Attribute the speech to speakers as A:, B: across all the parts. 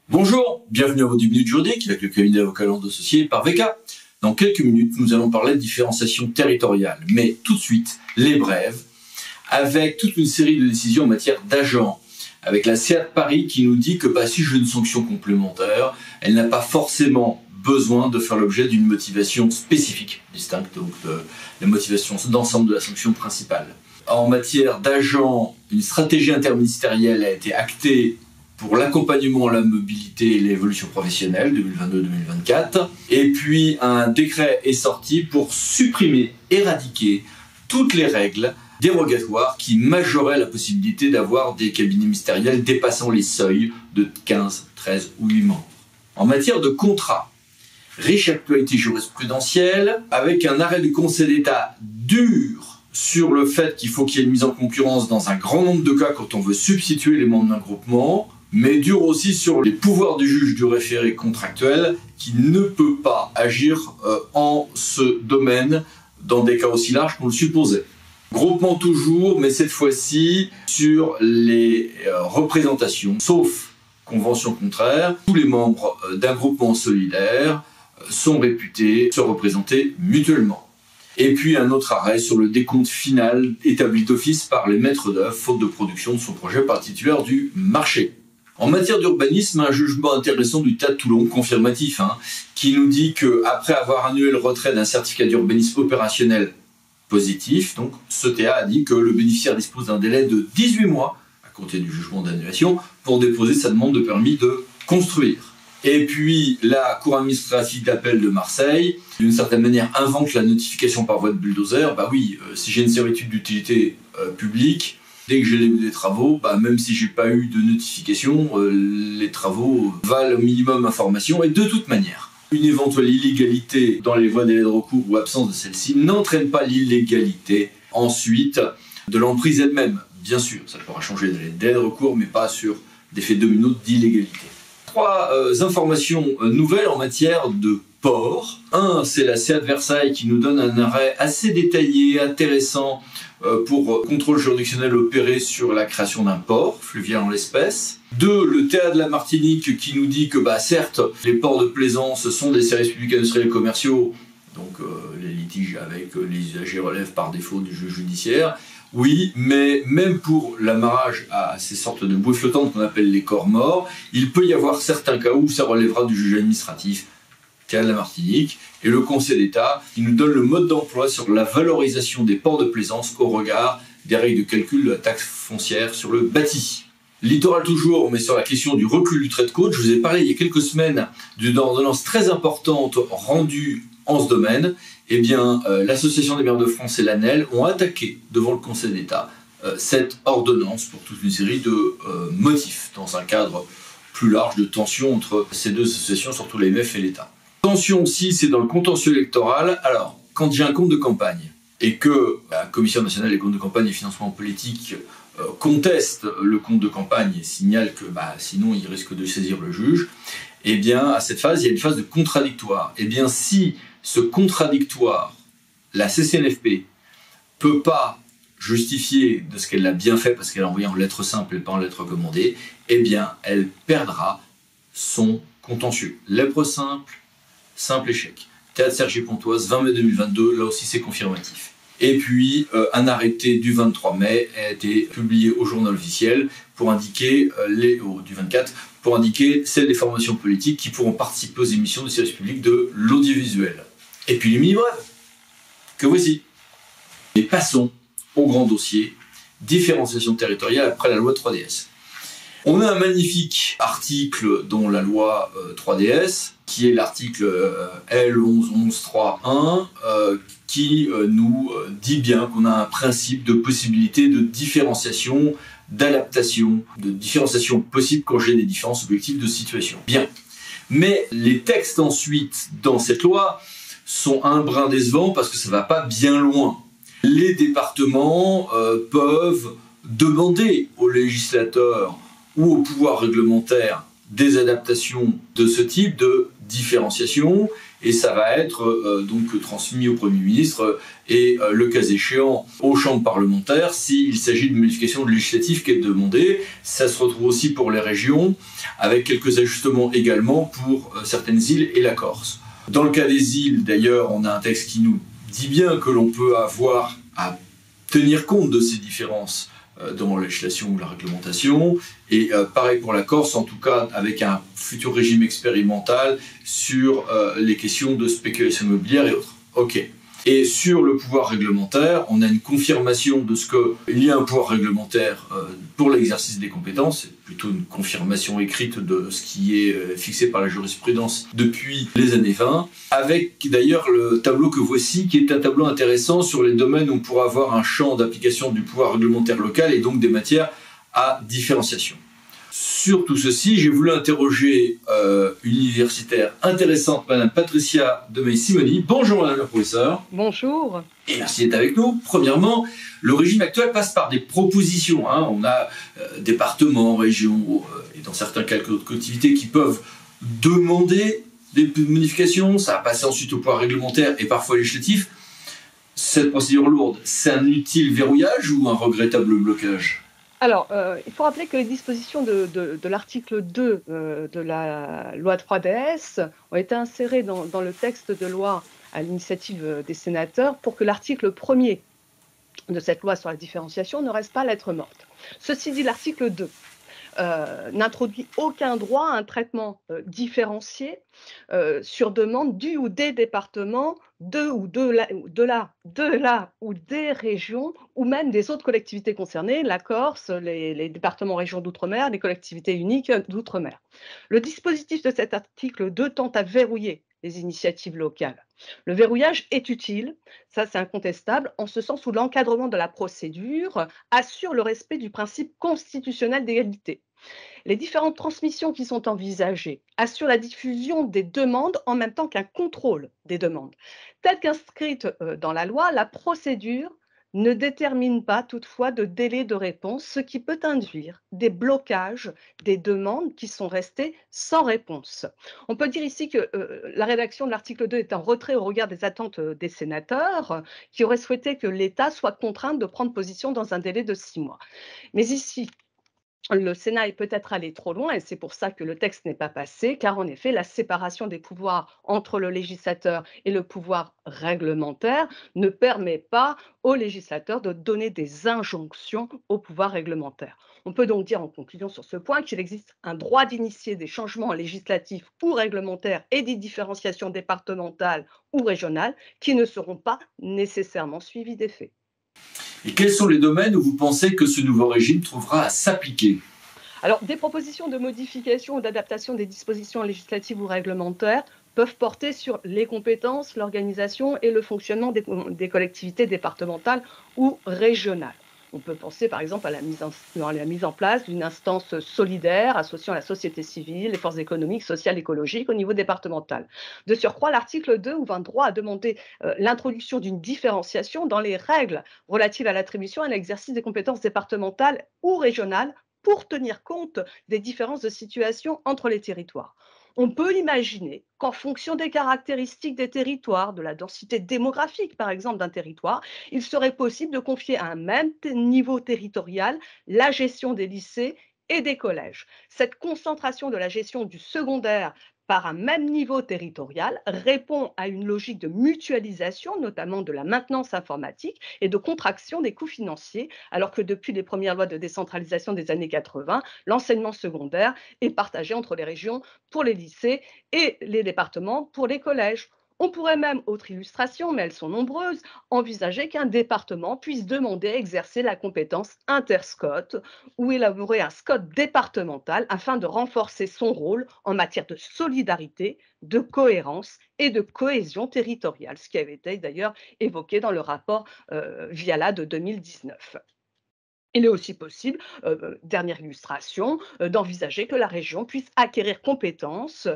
A: Bonjour, bienvenue à votre 10 minutes juridiques avec le cabinet d'avocats Landau Associés par VK. Dans quelques minutes, nous allons parler de différenciation territoriale. Mais tout de suite, les brèves, avec toute une série de décisions en matière d'agents. Avec la CA de Paris qui nous dit que si j'ai une sanction complémentaire, elle n'a pas forcément besoin de faire l'objet d'une motivation spécifique, distincte donc de la motivation d'ensemble de la sanction principale. En matière d'agents, une stratégie interministérielle a été actée pour l'accompagnement à la mobilité et l'évolution professionnelle 2022-2024. Et puis un décret est sorti pour supprimer, éradiquer toutes les règles dérogatoires qui majoraient la possibilité d'avoir des cabinets ministériels dépassant les seuils de 15, 13 ou 8 membres. En matière de contrat, riche actualité jurisprudentielle, avec un arrêt du Conseil d'État dur sur le fait qu'il faut qu'il y ait une mise en concurrence dans un grand nombre de cas quand on veut substituer les membres d'un groupement, mais dur aussi sur les pouvoirs du juge du référé contractuel qui ne peut pas agir en ce domaine dans des cas aussi larges qu'on le supposait. Groupement toujours, mais cette fois-ci sur les représentations, sauf convention contraire, tous les membres d'un groupement solidaire sont réputés se représenter mutuellement. Et puis un autre arrêt sur le décompte final établi d'office par les maîtres d'œuvre, faute de production de son projet par le titulaire du marché. En matière d'urbanisme, un jugement intéressant du TAT de Toulon, confirmatif, qui nous dit qu'après avoir annulé le retrait d'un certificat d'urbanisme opérationnel positif, donc ce TA a dit que le bénéficiaire dispose d'un délai de 18 mois, à compter du jugement d'annulation, pour déposer sa demande de permis de construire. Et puis la Cour administrative d'appel de Marseille, d'une certaine manière, invente la notification par voie de bulldozer. Si j'ai une servitude d'utilité publique, dès que j'ai des travaux, même si j'ai pas eu de notification, les travaux valent au minimum information. Et de toute manière, une éventuelle illégalité dans les voies délai de recours ou absence de celle-ci n'entraîne pas l'illégalité ensuite de l'emprise elle-même. Bien sûr, ça pourra changer les délais de recours, mais pas sur des faits dominos d'illégalité. Trois informations nouvelles en matière de port. Un, c'est la CA de Versailles qui nous donne un arrêt assez détaillé, intéressant, pour contrôle juridictionnel opéré sur la création d'un port fluvial en l'espèce. Deux, le TA de la Martinique qui nous dit que certes, les ports de plaisance sont des services publics industriels et commerciaux, donc les litiges avec les usagers relèvent par défaut du juge judiciaire. Oui, mais même pour l'amarrage à ces sortes de bouées flottantes qu'on appelle les corps morts, il peut y avoir certains cas où ça relèvera du juge administratif, TA de la Martinique, et le Conseil d'État qui nous donne le mode d'emploi sur la valorisation des ports de plaisance au regard des règles de calcul de la taxe foncière sur le bâti. Littoral toujours, mais sur la question du recul du trait de côte, je vous ai parlé il y a quelques semaines d'une ordonnance très importante rendue en ce domaine. L'Association des maires de France et l'ANEL ont attaqué devant le Conseil d'État cette ordonnance pour toute une série de motifs dans un cadre plus large de tension entre ces deux associations, surtout l'AMF et l'État. Tension aussi, c'est dans le contentieux électoral. Alors, quand j'ai un compte de campagne et que la Commission nationale des comptes de campagne et financement politique conteste le compte de campagne et signale que sinon il risque de saisir le juge, à cette phase, il y a une phase de contradictoire. Si ce contradictoire, la CCNFP peut pas justifier de ce qu'elle a bien fait parce qu'elle a envoyé en lettres simples et pas en lettres recommandées, elle perdra son contentieux. Lettre simple, simple échec. Théâtre Cergy-Pontoise, 20 mai 2022, là aussi c'est confirmatif. Et puis, un arrêté du 23 mai a été publié au journal officiel pour indiquer, du 24, pour indiquer celles des formations politiques qui pourront participer aux émissions du service public de l'audiovisuel. Et puis les mini-brèves, que voici. Et passons au grand dossier, différenciation territoriale après la loi 3DS. On a un magnifique article dans la loi 3DS, qui est l'article L111131, qui nous dit bien qu'on a un principe de possibilité de différenciation, d'adaptation, de différenciation possible quand j'ai des différences objectives de situation. Bien. Mais les textes ensuite dans cette loi sont un brin décevants parce que ça ne va pas bien loin. Les départements peuvent demander aux législateurs ou au pouvoir réglementaire des adaptations de ce type de différenciation et ça va être donc transmis au Premier ministre et le cas échéant aux chambres parlementaires s'il s'agit de modification législative qui est demandée. Ça se retrouve aussi pour les régions, avec quelques ajustements également pour certaines îles et la Corse. Dans le cas des îles, d'ailleurs, on a un texte qui nous dit bien que l'on peut avoir à tenir compte de ces différences dans la législation ou la réglementation, et pareil pour la Corse, en tout cas avec un futur régime expérimental sur les questions de spéculation immobilière et autres. Ok. Et sur le pouvoir réglementaire, on a une confirmation de ce qu'il y a un pouvoir réglementaire pour l'exercice des compétences, c'est plutôt une confirmation écrite de ce qui est fixé par la jurisprudence depuis les années 20, avec d'ailleurs le tableau que voici, qui est un tableau intéressant sur les domaines où on pourra avoir un champ d'application du pouvoir réglementaire local et donc des matières à différenciation. Sur tout ceci, j'ai voulu interroger une universitaire intéressante, Madame Patricia Demey-Simoni. Bonjour Madame la professeure.
B: Bonjour.
A: Et merci d'être avec nous. Premièrement, le régime actuel passe par des propositions. On a départements, régions et dans certains cas d'autres collectivités qui peuvent demander des modifications. Ça va passer ensuite au pouvoir réglementaire et parfois législatif. Cette procédure lourde, c'est un utile verrouillage ou un regrettable blocage ?
B: Alors, il faut rappeler que les dispositions de l'article 2 de la loi 3DS ont été insérées dans le texte de loi à l'initiative des sénateurs pour que l'article 1er de cette loi sur la différenciation ne reste pas lettre morte. Ceci dit, l'article 2 n'introduit aucun droit à un traitement différencié sur demande du ou des départements, de la ou des régions, ou même des autres collectivités concernées, la Corse, les départements régions d'outre-mer, les collectivités uniques d'outre-mer. Le dispositif de cet article 2 tend à verrouiller les initiatives locales. Le verrouillage est utile, ça c'est incontestable, en ce sens où l'encadrement de la procédure assure le respect du principe constitutionnel d'égalité. Les différentes transmissions qui sont envisagées assurent la diffusion des demandes en même temps qu'un contrôle des demandes. Telle qu'inscrite dans la loi, la procédure ne détermine pas toutefois de délai de réponse, ce qui peut induire des blocages des demandes qui sont restées sans réponse. On peut dire ici que la rédaction de l'article 2 est en retrait au regard des attentes des sénateurs qui auraient souhaité que l'État soit contraint de prendre position dans un délai de 6 mois. Mais ici, le Sénat est peut-être allé trop loin et c'est pour ça que le texte n'est pas passé, car en effet, la séparation des pouvoirs entre le législateur et le pouvoir réglementaire ne permet pas au législateur de donner des injonctions au pouvoir réglementaire. On peut donc dire en conclusion sur ce point qu'il existe un droit d'initier des changements législatifs ou réglementaires et des différenciations départementales ou régionales qui ne seront pas nécessairement suivis d'effet.
A: Et quels sont les domaines où vous pensez que ce nouveau régime trouvera à s'appliquer ?
B: Alors, des propositions de modification ou d'adaptation des dispositions législatives ou réglementaires peuvent porter sur les compétences, l'organisation et le fonctionnement des collectivités départementales ou régionales. On peut penser par exemple à la mise en place d'une instance solidaire associant la société civile, les forces économiques, sociales, écologiques au niveau départemental. De surcroît, l'article 2 ouvre un droit à demander l'introduction d'une différenciation dans les règles relatives à l'attribution et à l'exercice des compétences départementales ou régionales pour tenir compte des différences de situation entre les territoires. On peut imaginer qu'en fonction des caractéristiques des territoires, de la densité démographique par exemple d'un territoire, il serait possible de confier à un même niveau territorial la gestion des lycées et des collèges. Cette concentration de la gestion du secondaire par un même niveau territorial répond à une logique de mutualisation, notamment de la maintenance informatique et de contraction des coûts financiers, alors que depuis les premières lois de décentralisation des années 80, l'enseignement secondaire est partagé entre les régions pour les lycées et les départements pour les collèges. On pourrait même, autre illustration, mais elles sont nombreuses, envisager qu'un département puisse demander à exercer la compétence interscot ou élaborer un SCOT départemental afin de renforcer son rôle en matière de solidarité, de cohérence et de cohésion territoriale, ce qui avait été d'ailleurs évoqué dans le rapport Viala de 2019. Il est aussi possible, dernière illustration, d'envisager que la région puisse acquérir compétences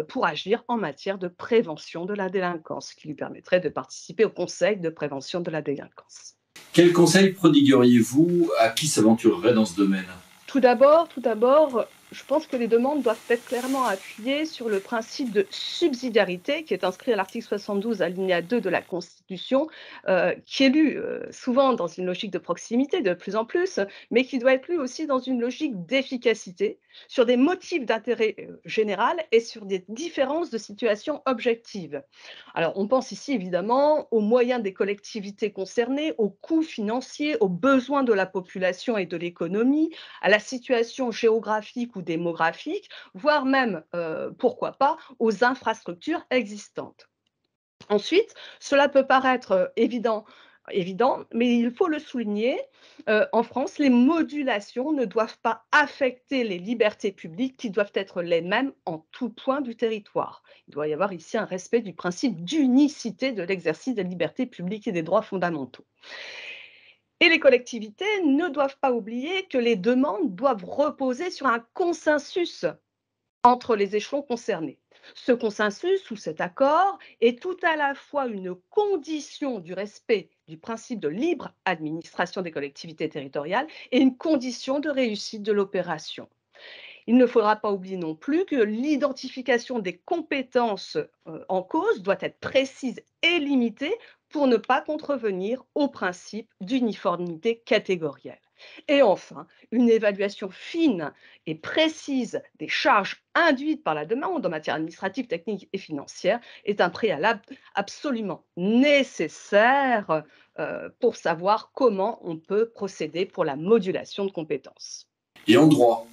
B: pour agir en matière de prévention de la délinquance, ce qui lui permettrait de participer au Conseil de prévention de la délinquance.
A: Quel conseil prodigueriez-vous à qui s'aventurerait dans ce domaine ?
B: Tout d'abord, Je pense que les demandes doivent être clairement appuyées sur le principe de subsidiarité qui est inscrit à l'article 72, alinéa 2 de la Constitution, qui est lu souvent dans une logique de proximité de plus en plus, mais qui doit être lu aussi dans une logique d'efficacité, sur des motifs d'intérêt général et sur des différences de situation objectives. Alors, on pense ici évidemment aux moyens des collectivités concernées, aux coûts financiers, aux besoins de la population et de l'économie, à la situation géographique ou démographique, voire même, pourquoi pas, aux infrastructures existantes. Ensuite, cela peut paraître évident, mais il faut le souligner, en France, les modulations ne doivent pas affecter les libertés publiques qui doivent être les mêmes en tout point du territoire. Il doit y avoir ici un respect du principe d'unicité de l'exercice des libertés publiques et des droits fondamentaux. Et les collectivités ne doivent pas oublier que les demandes doivent reposer sur un consensus entre les échelons concernés. Ce consensus ou cet accord est tout à la fois une condition du respect du principe de libre administration des collectivités territoriales et une condition de réussite de l'opération. Il ne faudra pas oublier non plus que l'identification des compétences en cause doit être précise et limitée pour ne pas contrevenir au principe d'uniformité catégorielle. Et enfin, une évaluation fine et précise des charges induites par la demande en matière administrative, technique et financière est un préalable absolument nécessaire pour savoir comment on peut procéder pour la modulation de compétences.
A: Et en droit,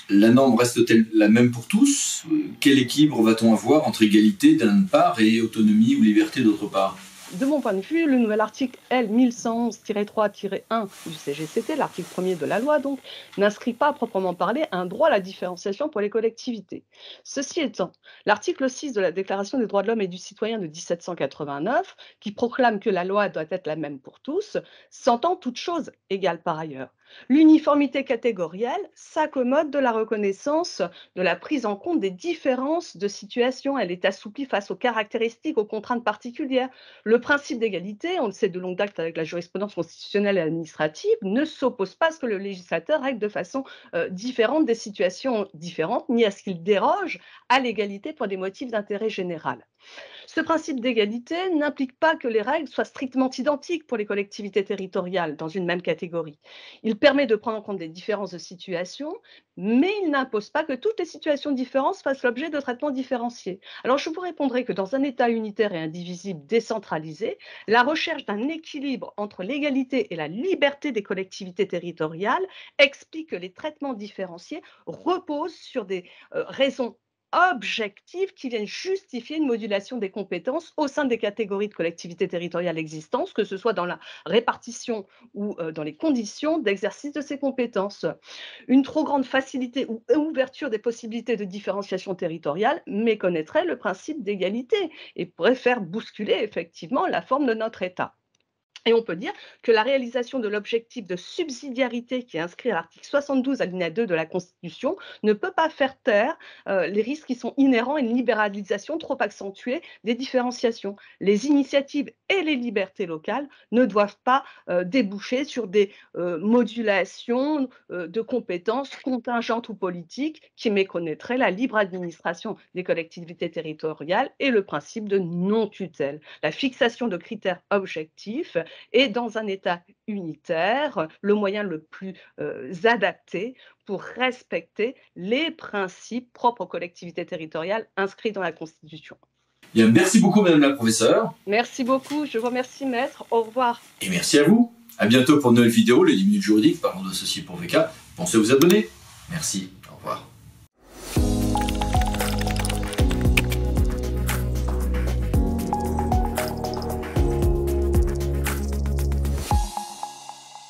A: la norme reste-t-elle la même pour tous? Quel équilibre va-t-on avoir entre égalité d'une part et autonomie ou liberté d'autre part?
B: De mon point de vue, le nouvel article L 1111-3-1 du CGCT, l'article 1er de la loi, donc, n'inscrit pas à proprement parler un droit à la différenciation pour les collectivités. Ceci étant, l'article 6 de la Déclaration des droits de l'homme et du citoyen de 1789, qui proclame que la loi doit être la même pour tous, s'entend toutes choses égales par ailleurs. L'uniformité catégorielle s'accommode de la reconnaissance de la prise en compte des différences de situation. Elle est assouplie face aux caractéristiques, aux contraintes particulières. Le principe d'égalité, on le sait de longue date avec la jurisprudence constitutionnelle et administrative, ne s'oppose pas à ce que le législateur règle de façon différente des situations différentes, ni à ce qu'il déroge à l'égalité pour des motifs d'intérêt général. Ce principe d'égalité n'implique pas que les règles soient strictement identiques pour les collectivités territoriales dans une même catégorie. Il permet de prendre en compte des différences de situation, mais il n'impose pas que toutes les situations différentes fassent l'objet de traitements différenciés. Alors je vous répondrai que dans un État unitaire et indivisible décentralisé, la recherche d'un équilibre entre l'égalité et la liberté des collectivités territoriales explique que les traitements différenciés reposent sur des raisons objectives qui viennent justifier une modulation des compétences au sein des catégories de collectivités territoriales existantes, que ce soit dans la répartition ou dans les conditions d'exercice de ces compétences. Une trop grande facilité ou ouverture des possibilités de différenciation territoriale méconnaîtrait le principe d'égalité et pourrait faire bousculer effectivement la forme de notre État. Et on peut dire que la réalisation de l'objectif de subsidiarité qui est inscrit à l'article 72 alinéa 2 de la Constitution ne peut pas faire taire les risques qui sont inhérents à une libéralisation trop accentuée des différenciations. Les initiatives et les libertés locales ne doivent pas déboucher sur des modulations de compétences contingentes ou politiques qui méconnaîtraient la libre administration des collectivités territoriales et le principe de non-tutelle. La fixation de critères objectifs et dans un État unitaire, le moyen le plus adapté pour respecter les principes propres aux collectivités territoriales inscrits dans la Constitution.
A: Bien, merci beaucoup, Madame la professeure.
B: Merci beaucoup, je vous remercie, maître. Au revoir.
A: Et merci à vous. À bientôt pour une nouvelle vidéo, les 10 minutes juridiques, parlons d'associés pour VK. Pensez à vous abonner. Merci.